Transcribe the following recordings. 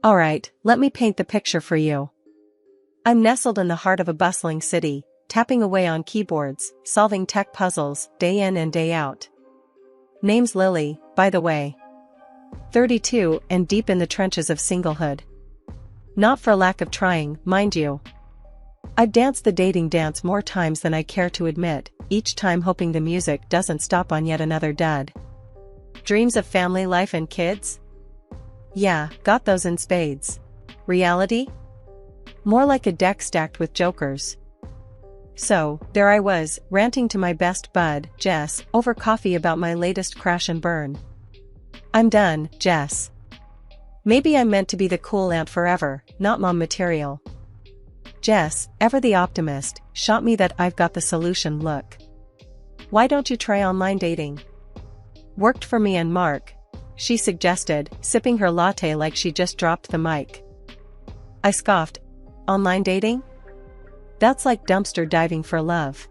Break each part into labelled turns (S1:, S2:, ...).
S1: Alright, let me paint the picture for you. I'm nestled in the heart of a bustling city, tapping away on keyboards, solving tech puzzles, day in and day out. Name's Lily, by the way. 32 and deep in the trenches of singlehood. Not for lack of trying, mind you. I've danced the dating dance more times than I care to admit, each time hoping the music doesn't stop on yet another dud. Dreams of family life and kids? Yeah, got those in spades. Reality? More like a deck stacked with jokers. So, there I was, ranting to my best bud, Jess, over coffee about my latest crash and burn. I'm done, Jess. Maybe I'm meant to be the cool aunt forever, not mom material. Jess, ever the optimist, shot me that I've got the solution look. Why don't you try online dating? Worked for me and Mark, she suggested, sipping her latte like she just dropped the mic. I scoffed. Online dating? That's like dumpster diving for love.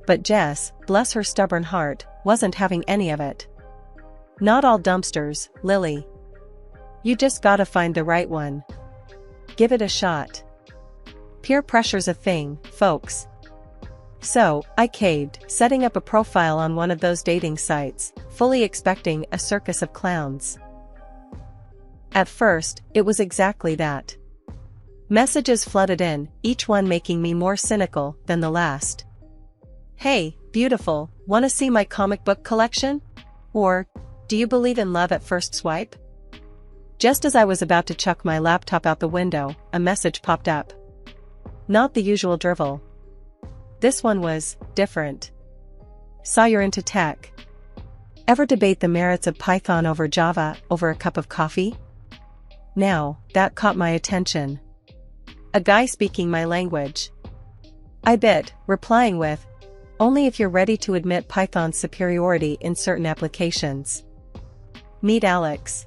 S1: But Jess, bless her stubborn heart, wasn't having any of it. Not all dumpsters, Lily. You just gotta find the right one. Give it a shot. Peer pressure's a thing, folks. So, I caved, setting up a profile on one of those dating sites, fully expecting a circus of clowns. At first, it was exactly that. Messages flooded in, each one making me more cynical than the last. Hey, beautiful, wanna see my comic book collection? Or, do you believe in love at first swipe? Just as I was about to chuck my laptop out the window, a message popped up. Not the usual drivel. This one was different. Saw you're into tech. Ever debate the merits of Python over Java over a cup of coffee? Now, that caught my attention. A guy speaking my language. I bit, replying with, only if you're ready to admit Python's superiority in certain applications. Meet Alex.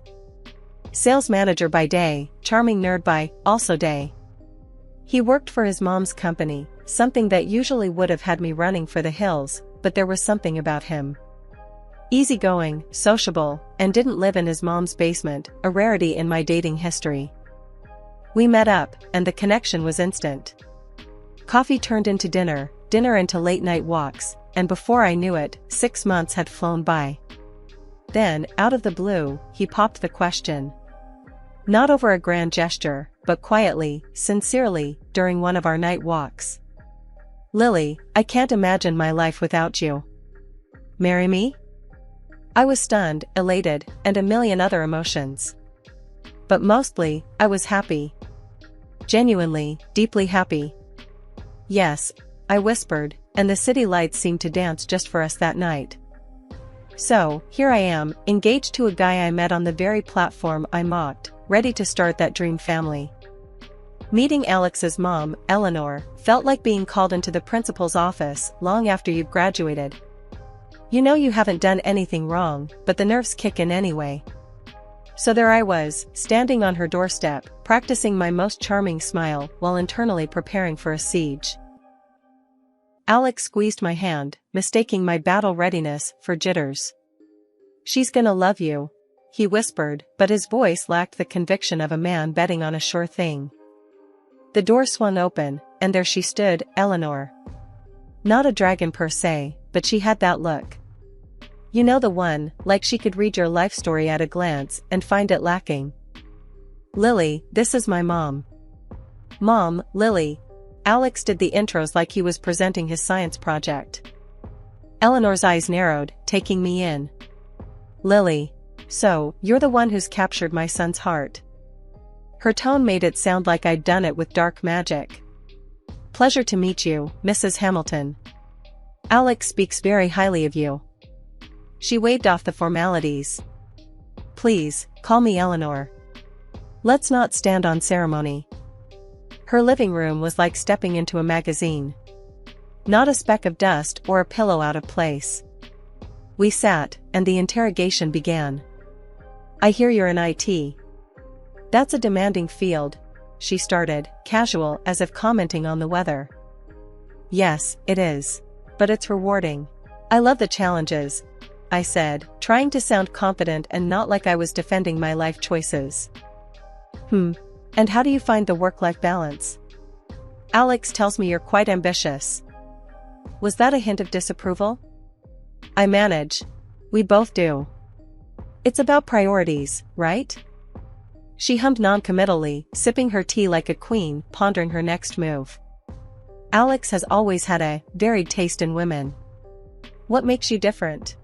S1: Sales manager by day, charming nerd by, also day. He worked for his mom's company, something that usually would have had me running for the hills, but there was something about him. Easygoing, sociable, and didn't live in his mom's basement, a rarity in my dating history. We met up, and the connection was instant. Coffee turned into dinner, dinner into late-night walks, and before I knew it, 6 months had flown by. Then, out of the blue, he popped the question. Not over a grand gesture, but quietly, sincerely, during one of our night walks. Lily, I can't imagine my life without you. Marry me? I was stunned, elated, and a million other emotions. But mostly, I was happy. Genuinely, deeply happy. Yes, I whispered, and the city lights seemed to dance just for us that night. So, here I am, engaged to a guy I met on the very platform I mocked, ready to start that dream family. Meeting Alex's mom, Eleanor, felt like being called into the principal's office long after you've graduated. You know you haven't done anything wrong, but the nerves kick in anyway. So there I was, standing on her doorstep, practicing my most charming smile while internally preparing for a siege. Alex squeezed my hand, mistaking my battle readiness for jitters. She's gonna love you, he whispered, but his voice lacked the conviction of a man betting on a sure thing. The door swung open, and there she stood, Eleanor. Not a dragon per se, but she had that look. You know the one, like she could read your life story at a glance and find it lacking. Lily, this is my mom. Mom, Lily. Alex did the intros like he was presenting his science project. Eleanor's eyes narrowed, taking me in. Lily. So, you're the one who's captured my son's heart. Her tone made it sound like I'd done it with dark magic. Pleasure to meet you, Mrs. Hamilton. Alex speaks very highly of you. She waved off the formalities. Please, call me Eleanor. Let's not stand on ceremony. Her living room was like stepping into a magazine. Not a speck of dust or a pillow out of place. We sat, and the interrogation began. I hear you're in IT. That's a demanding field, she started, casual as if commenting on the weather. Yes, it is. But it's rewarding. I love the challenges, I said, trying to sound confident and not like I was defending my life choices. And how do you find the work-life balance? Alex tells me you're quite ambitious. Was that a hint of disapproval? I manage. We both do. It's about priorities, right? She hummed non-committally, sipping her tea like a queen, pondering her next move. Alex has always had a varied taste in women. What makes you different?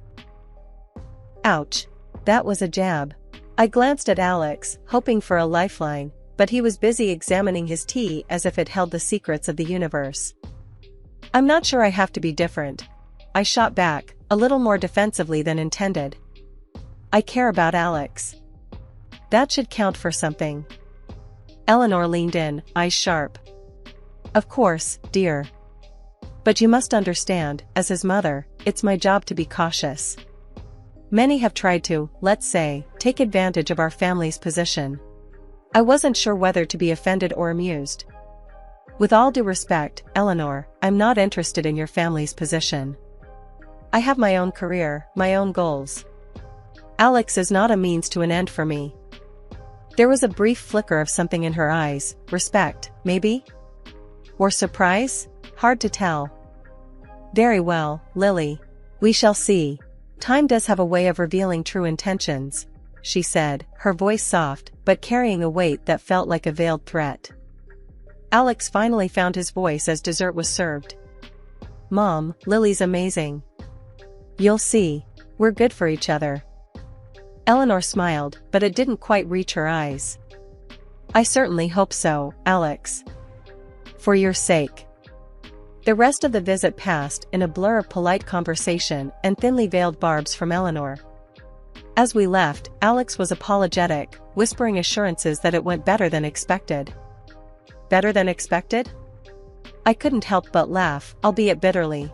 S1: Ouch. That was a jab. I glanced at Alex, hoping for a lifeline, but he was busy examining his tea as if it held the secrets of the universe. I'm not sure I have to be different. I shot back, a little more defensively than intended. I care about Alex. That should count for something. Eleanor leaned in, eyes sharp. Of course, dear. But you must understand, as his mother, it's my job to be cautious. Many have tried to, let's say, take advantage of our family's position. I wasn't sure whether to be offended or amused. With all due respect, Eleanor, I'm not interested in your family's position. I have my own career, my own goals. Alex is not a means to an end for me. There was a brief flicker of something in her eyes, respect, maybe? Or surprise? Hard to tell. Very well, Lily. We shall see. Time does have a way of revealing true intentions, she said, her voice soft, but carrying a weight that felt like a veiled threat. Alex finally found his voice as dessert was served. Mom, Lily's amazing. You'll see. We're good for each other. Eleanor smiled, but it didn't quite reach her eyes. I certainly hope so, Alex. For your sake. The rest of the visit passed in a blur of polite conversation and thinly veiled barbs from Eleanor. As we left, Alex was apologetic, whispering assurances that it went better than expected. Better than expected? I couldn't help but laugh, albeit bitterly.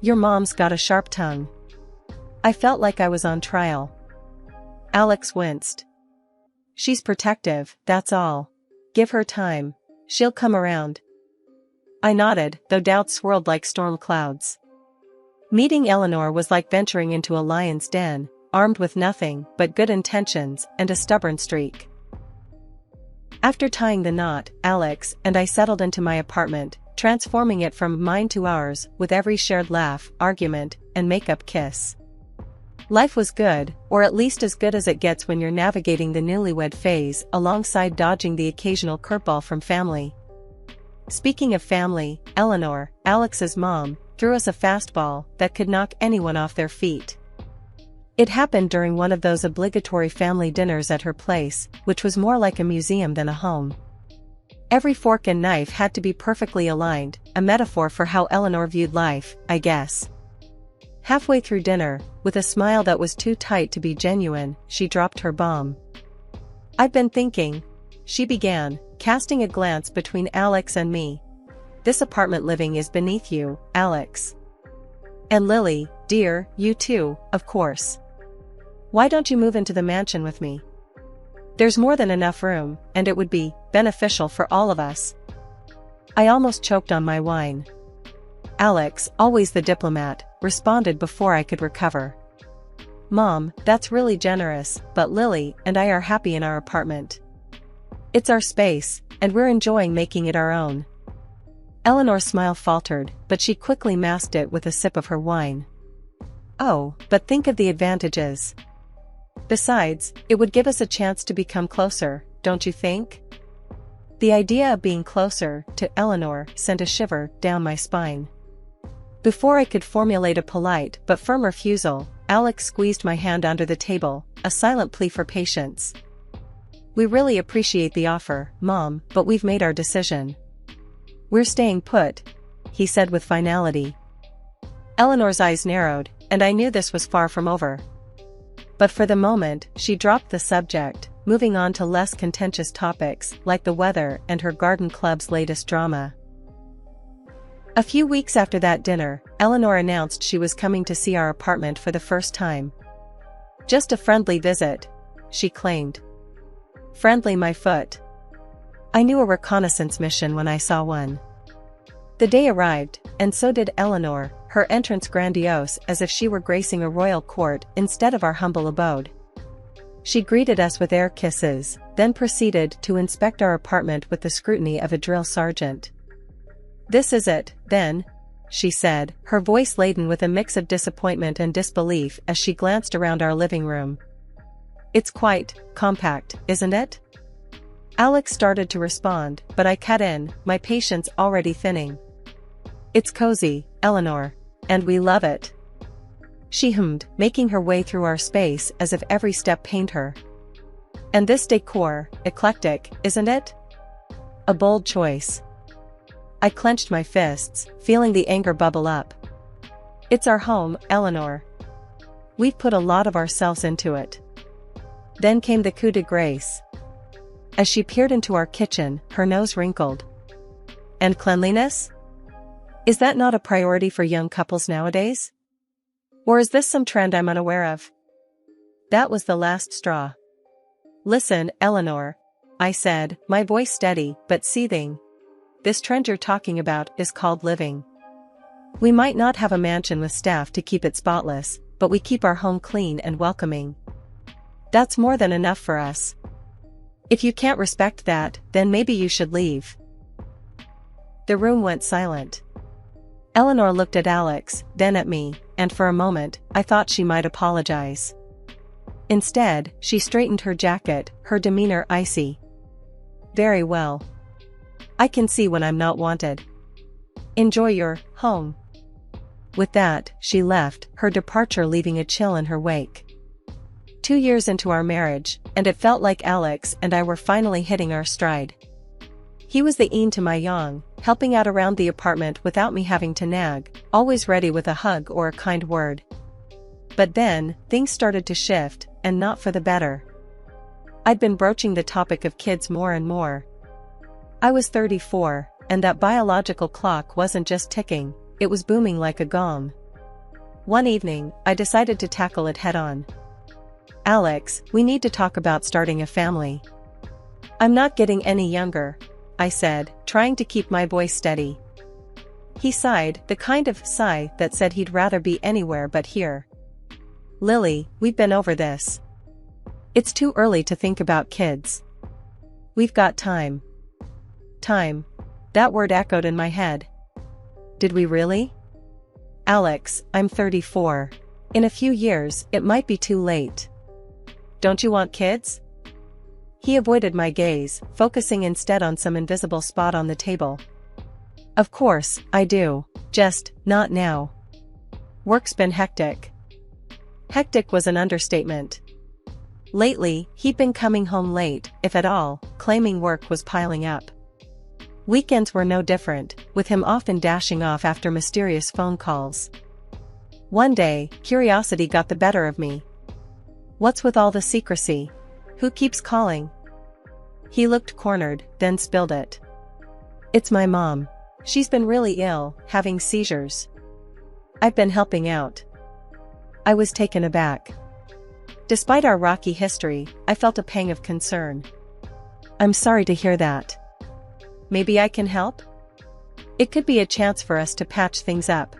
S1: Your mom's got a sharp tongue. I felt like I was on trial. Alex winced. She's protective, that's all. Give her time. She'll come around. I nodded, though doubts swirled like storm clouds. Meeting Eleanor was like venturing into a lion's den, armed with nothing but good intentions and a stubborn streak. After tying the knot, Alex and I settled into my apartment, transforming it from mine to ours with every shared laugh, argument, and makeup kiss. Life was good, or at least as good as it gets when you're navigating the newlywed phase alongside dodging the occasional curveball from family. Speaking of family, Eleanor, Alex's mom, threw us a fastball that could knock anyone off their feet. It happened during one of those obligatory family dinners at her place, which was more like a museum than a home. Every fork and knife had to be perfectly aligned, a metaphor for how Eleanor viewed life, I guess. Halfway through dinner, with a smile that was too tight to be genuine, she dropped her bomb. I've been thinking, she began, casting a glance between Alex and me. This apartment living is beneath you, Alex. And Lily, dear, you too, of course. Why don't you move into the mansion with me? There's more than enough room, and it would be beneficial for all of us. I almost choked on my wine. Alex, always the diplomat, responded before I could recover. Mom, that's really generous, but Lily and I are happy in our apartment. It's our space, and we're enjoying making it our own. Eleanor's smile faltered, but she quickly masked it with a sip of her wine. Oh, but think of the advantages. Besides, it would give us a chance to become closer, don't you think? The idea of being closer to Eleanor sent a shiver down my spine. Before I could formulate a polite but firm refusal, Alex squeezed my hand under the table, a silent plea for patience. We really appreciate the offer, Mom, but we've made our decision. We're staying put, he said with finality. Eleanor's eyes narrowed, and I knew this was far from over. But for the moment, she dropped the subject, moving on to less contentious topics like the weather and her garden club's latest drama. A few weeks after that dinner, Eleanor announced she was coming to see our apartment for the first time. Just a friendly visit, she claimed. Friendly my foot. I knew a reconnaissance mission when I saw one. The day arrived, and so did Eleanor, her entrance grandiose as if she were gracing a royal court instead of our humble abode. She greeted us with air kisses, then proceeded to inspect our apartment with the scrutiny of a drill sergeant. "This is it, then," she said, her voice laden with a mix of disappointment and disbelief as she glanced around our living room. "It's quite compact, isn't it?" Alex started to respond, but I cut in, my patience already thinning. "It's cozy, Eleanor. And we love it," she hummed, making her way through our space as if every step pained her. "And this decor, eclectic, isn't it? A bold choice." I clenched my fists, feeling the anger bubble up. "It's our home, Eleanor. We've put a lot of ourselves into it." Then came the coup de grace. As she peered into our kitchen, her nose wrinkled. "And cleanliness? Is that not a priority for young couples nowadays? Or is this some trend I'm unaware of?" That was the last straw. "Listen, Eleanor," I said, my voice steady but seething. "This trend you're talking about is called living. We might not have a mansion with staff to keep it spotless, but we keep our home clean and welcoming. That's more than enough for us. If you can't respect that, then maybe you should leave." The room went silent. Eleanor looked at Alex, then at me, and for a moment, I thought she might apologize. Instead, she straightened her jacket, her demeanor icy. "Very well. I can see when I'm not wanted. Enjoy your home." With that, she left, her departure leaving a chill in her wake. 2 years into our marriage, and it felt like Alex and I were finally hitting our stride. He was the yin to my yang, helping out around the apartment without me having to nag, always ready with a hug or a kind word. But then, things started to shift, and not for the better. I'd been broaching the topic of kids more and more. I was 34, and that biological clock wasn't just ticking, it was booming like a gong. One evening, I decided to tackle it head-on. "Alex, we need to talk about starting a family." "I'm not getting any younger," I said, trying to keep my voice steady. He sighed, the kind of sigh that said he'd rather be anywhere but here. "Lily, we've been over this. It's too early to think about kids. We've got time." Time. That word echoed in my head. Did we really? "Alex, I'm 34. In a few years, it might be too late. Don't you want kids?" He avoided my gaze, focusing instead on some invisible spot on the table. "Of course, I do. Just, not now. Work's been hectic." Hectic was an understatement. Lately, he'd been coming home late, if at all, claiming work was piling up. Weekends were no different, with him often dashing off after mysterious phone calls. One day, curiosity got the better of me. "What's with all the secrecy? Who keeps calling?" He looked cornered, then spilled it. "It's my mom. She's been really ill, having seizures. I've been helping out." I was taken aback. Despite our rocky history, I felt a pang of concern. "I'm sorry to hear that. Maybe I can help? It could be a chance for us to patch things up."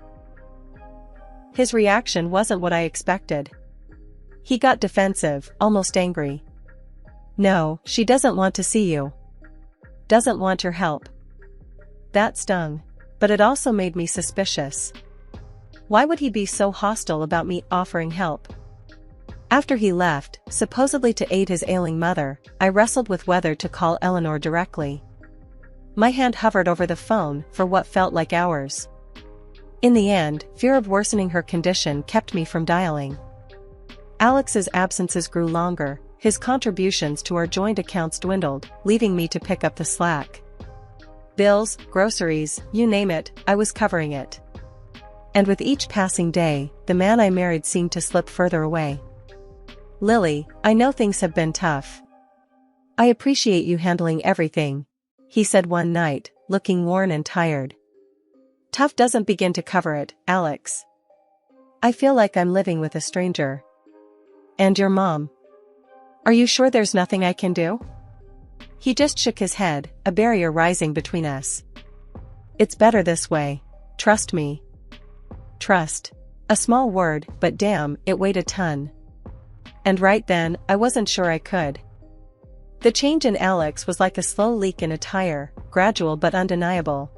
S1: His reaction wasn't what I expected. He got defensive, almost angry. "No, she doesn't want to see you. Doesn't want your help." That stung. But it also made me suspicious. Why would he be so hostile about me offering help? After he left, supposedly to aid his ailing mother, I wrestled with whether to call Eleanor directly. My hand hovered over the phone for what felt like hours. In the end, fear of worsening her condition kept me from dialing. Alex's absences grew longer, his contributions to our joint accounts dwindled, leaving me to pick up the slack. Bills, groceries, you name it, I was covering it. And with each passing day, the man I married seemed to slip further away. "Lily, I know things have been tough. I appreciate you handling everything," he said one night, looking worn and tired. "Tough doesn't begin to cover it, Alex. I feel like I'm living with a stranger." "And your mom? Are you sure there's nothing I can do?" He just shook his head, a barrier rising between us. "It's better this way. Trust me." Trust. A small word, but damn, it weighed a ton. And right then, I wasn't sure I could. The change in Alex was like a slow leak in a tire, gradual but undeniable.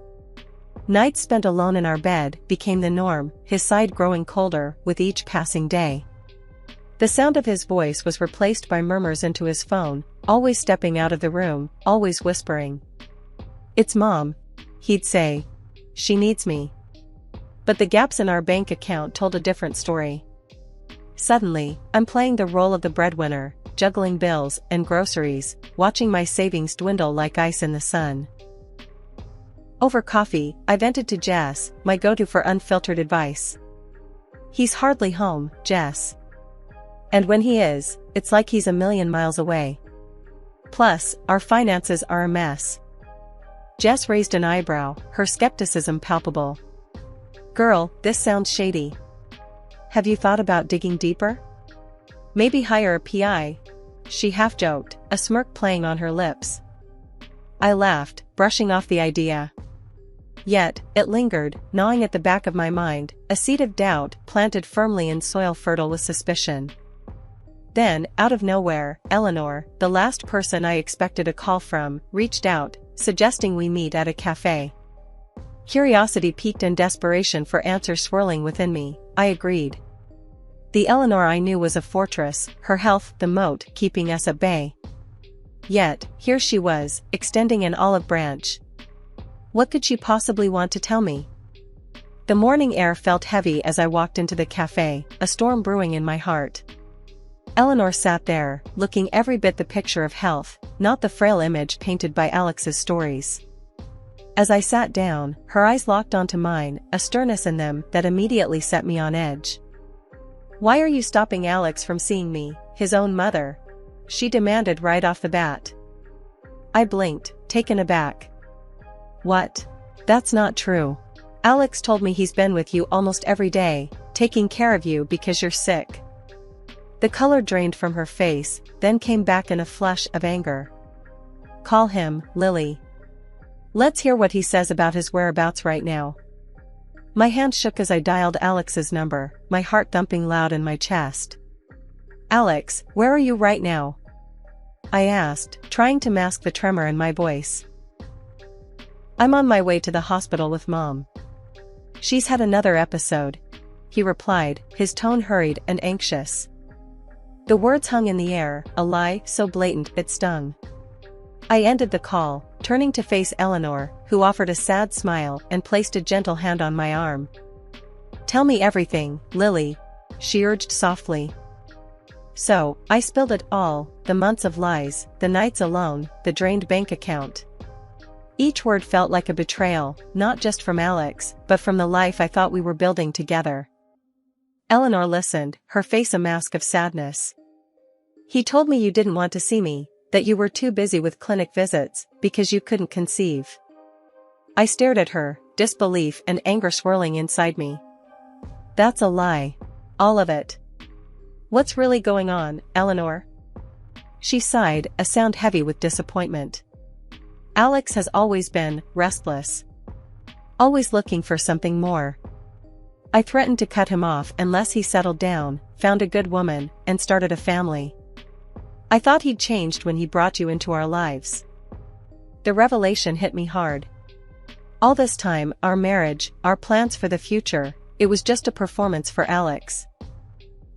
S1: Nights spent alone in our bed became the norm, his side growing colder with each passing day. The sound of his voice was replaced by murmurs into his phone, always stepping out of the room, always whispering. "It's Mom," he'd say. "She needs me." But the gaps in our bank account told a different story. Suddenly, I'm playing the role of the breadwinner, juggling bills and groceries, watching my savings dwindle like ice in the sun. Over coffee, I vented to Jess, my go-to for unfiltered advice. "He's hardly home, Jess. And when he is, it's like he's a million miles away. Plus, our finances are a mess." Jess raised an eyebrow, her skepticism palpable. "Girl, this sounds shady. Have you thought about digging deeper? Maybe hire a PI?" She half-joked, a smirk playing on her lips. I laughed, brushing off the idea. Yet, it lingered, gnawing at the back of my mind, a seed of doubt planted firmly in soil fertile with suspicion. Then, out of nowhere, Eleanor, the last person I expected a call from, reached out, suggesting we meet at a cafe. Curiosity piqued and desperation for answers swirling within me, I agreed. The Eleanor I knew was a fortress, her health the moat keeping us at bay. Yet, here she was, extending an olive branch. What could she possibly want to tell me? The morning air felt heavy as I walked into the cafe, a storm brewing in my heart. Eleanor sat there, looking every bit the picture of health, not the frail image painted by Alex's stories. As I sat down, her eyes locked onto mine, a sternness in them that immediately set me on edge. "Why are you stopping Alex from seeing me, his own mother?" she demanded right off the bat. I blinked, taken aback. "What? That's not true. Alex told me he's been with you almost every day, taking care of you because you're sick." The color drained from her face, then came back in a flush of anger. "Call him, Lily. Let's hear what he says about his whereabouts right now." My hand shook as I dialed Alex's number, my heart thumping loud in my chest. "Alex, where are you right now?" I asked, trying to mask the tremor in my voice. "I'm on my way to the hospital with Mom. She's had another episode," he replied, his tone hurried and anxious. The words hung in the air, a lie so blatant it stung. I ended the call, turning to face Eleanor, who offered a sad smile and placed a gentle hand on my arm. "Tell me everything, Lily," she urged softly. So, I spilled it all, the months of lies, the nights alone, the drained bank account. Each word felt like a betrayal, not just from Alex, but from the life I thought we were building together. Eleanor listened, her face a mask of sadness. "He told me you didn't want to see me, that you were too busy with clinic visits, because you couldn't conceive." I stared at her, disbelief and anger swirling inside me. "That's a lie. All of it. What's really going on, Eleanor?" She sighed, a sound heavy with disappointment. "Alex has always been restless. Always looking for something more. I threatened to cut him off unless he settled down, found a good woman, and started a family. I thought he'd changed when he brought you into our lives." The revelation hit me hard. All this time, our marriage, our plans for the future, it was just a performance for Alex.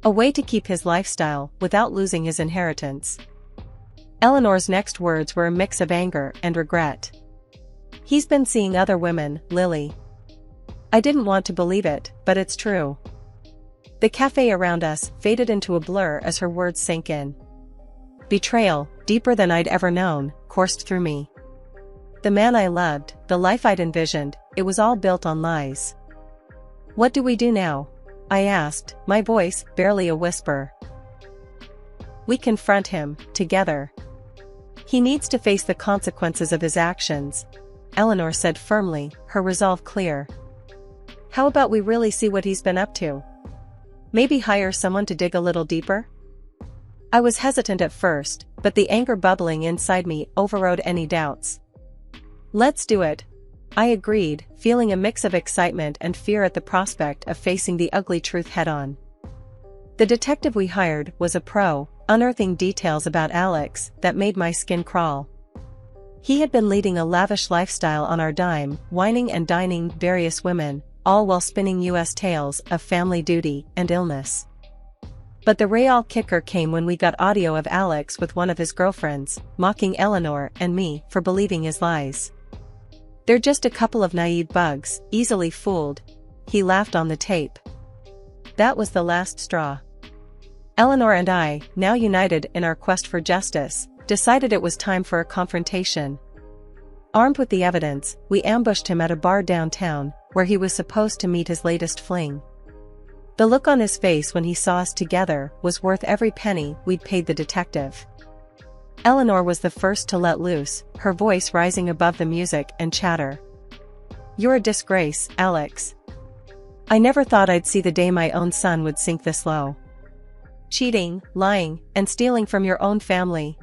S1: A way to keep his lifestyle, without losing his inheritance. Eleanor's next words were a mix of anger and regret. "He's been seeing other women, Lily." I didn't want to believe it, but it's true. The cafe around us faded into a blur as her words sank in. Betrayal, deeper than I'd ever known, coursed through me. The man I loved, the life I'd envisioned, it was all built on lies. "What do we do now?" I asked, my voice barely a whisper. "We confront him, together. He needs to face the consequences of his actions," Eleanor said firmly, her resolve clear. "How about we really see what he's been up to? Maybe hire someone to dig a little deeper?" I was hesitant at first, but the anger bubbling inside me overrode any doubts. "Let's do it," I agreed, feeling a mix of excitement and fear at the prospect of facing the ugly truth head-on. The detective we hired was a pro, unearthing details about Alex that made my skin crawl. He had been leading a lavish lifestyle on our dime, wining and dining various women, all while spinning US tales of family duty and illness. But the real kicker came when we got audio of Alex with one of his girlfriends, mocking Eleanor and me for believing his lies. "They're just a couple of naive bugs, easily fooled," he laughed on the tape. That was the last straw. Eleanor and I, now united in our quest for justice, decided it was time for a confrontation. Armed with the evidence, we ambushed him at a bar downtown, where he was supposed to meet his latest fling. The look on his face when he saw us together was worth every penny we'd paid the detective. Eleanor was the first to let loose, her voice rising above the music and chatter. "You're a disgrace, Alex. I never thought I'd see the day my own son would sink this low. Cheating, lying, and stealing from your own family."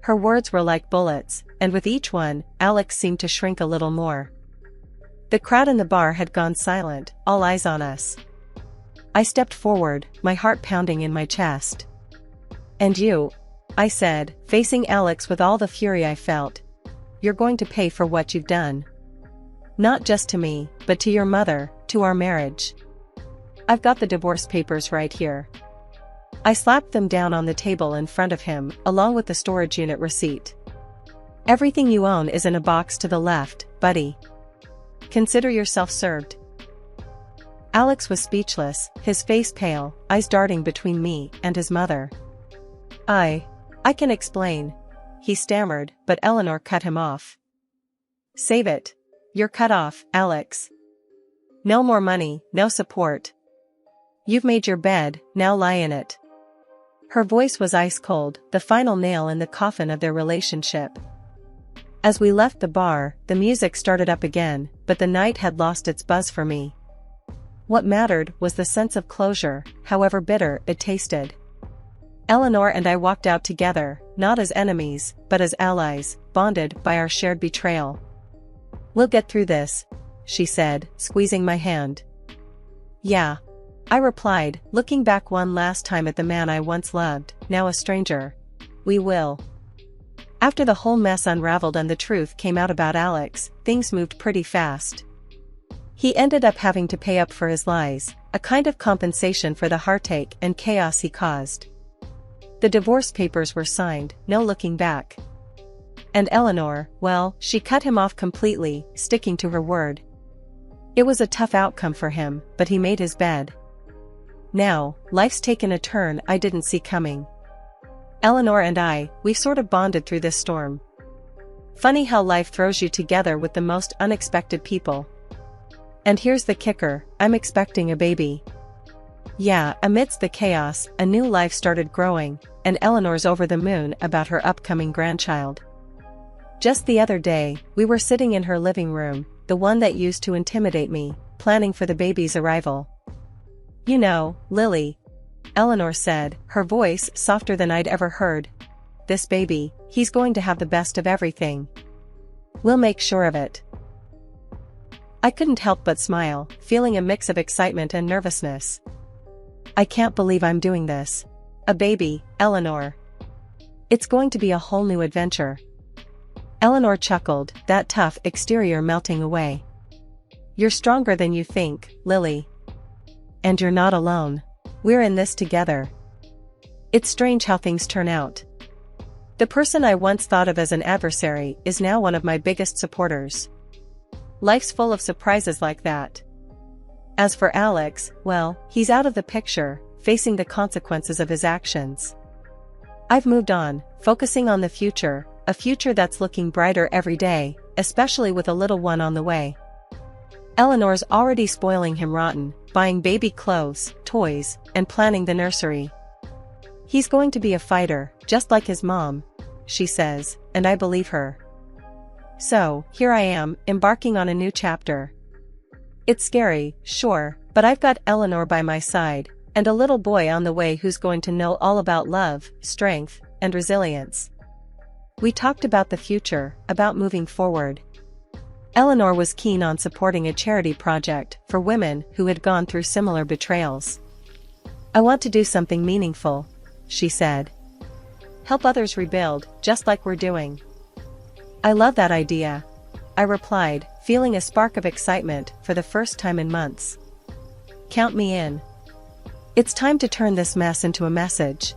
S1: Her words were like bullets, and with each one, Alex seemed to shrink a little more. The crowd in the bar had gone silent, all eyes on us. I stepped forward, my heart pounding in my chest. "And you," I said, facing Alex with all the fury I felt. "You're going to pay for what you've done. Not just to me, but to your mother, to our marriage. I've got the divorce papers right here." I slapped them down on the table in front of him, along with the storage unit receipt. "Everything you own is in a box to the left, buddy. Consider yourself served." Alex was speechless, his face pale, eyes darting between me and his mother. I can explain," he stammered, but Eleanor cut him off. "Save it. You're cut off, Alex. No more money, no support. You've made your bed, now lie in it." Her voice was ice cold, the final nail in the coffin of their relationship. As we left the bar, the music started up again, but the night had lost its buzz for me. What mattered was the sense of closure, however bitter it tasted. Eleanor and I walked out together, not as enemies, but as allies, bonded by our shared betrayal. "We'll get through this," she said, squeezing my hand. "Yeah," I replied, looking back one last time at the man I once loved, now a stranger. "We will." After the whole mess unraveled and the truth came out about Alex, things moved pretty fast. He ended up having to pay up for his lies, a kind of compensation for the heartache and chaos he caused. The divorce papers were signed, no looking back. And Eleanor, well, she cut him off completely, sticking to her word. It was a tough outcome for him, but he made his bed. Now, life's taken a turn I didn't see coming. Eleanor and we've sort of bonded through this storm. Funny how life throws you together with the most unexpected people. And here's the kicker, I'm expecting a baby. Yeah, amidst the chaos, a new life started growing, and Eleanor's over the moon about her upcoming grandchild. Just the other day, we were sitting in her living room, the one that used to intimidate me, planning for the baby's arrival. "You know, Lily," Eleanor said, her voice softer than I'd ever heard. "This baby, he's going to have the best of everything. We'll make sure of it." I couldn't help but smile, feeling a mix of excitement and nervousness. "I can't believe I'm doing this. A baby, Eleanor. It's going to be a whole new adventure." Eleanor chuckled, that tough exterior melting away. "You're stronger than you think, Lily. And you're not alone. We're in this together." It's strange how things turn out. The person I once thought of as an adversary is now one of my biggest supporters. Life's full of surprises like that. As for Alex, well, he's out of the picture, facing the consequences of his actions. I've moved on, focusing on the future, a future that's looking brighter every day, especially with a little one on the way. Eleanor's already spoiling him rotten, buying baby clothes, toys, and planning the nursery. "He's going to be a fighter, just like his mom," she says, and I believe her. So, here I am, embarking on a new chapter. It's scary, sure, but I've got Eleanor by my side, and a little boy on the way who's going to know all about love, strength, and resilience. We talked about the future, about moving forward. Eleanor was keen on supporting a charity project for women who had gone through similar betrayals. I want to do something meaningful, she said. Help others rebuild, just like we're doing. I love that idea, I replied, feeling a spark of excitement for the first time in months. Count me in. It's time to turn this mess into a message.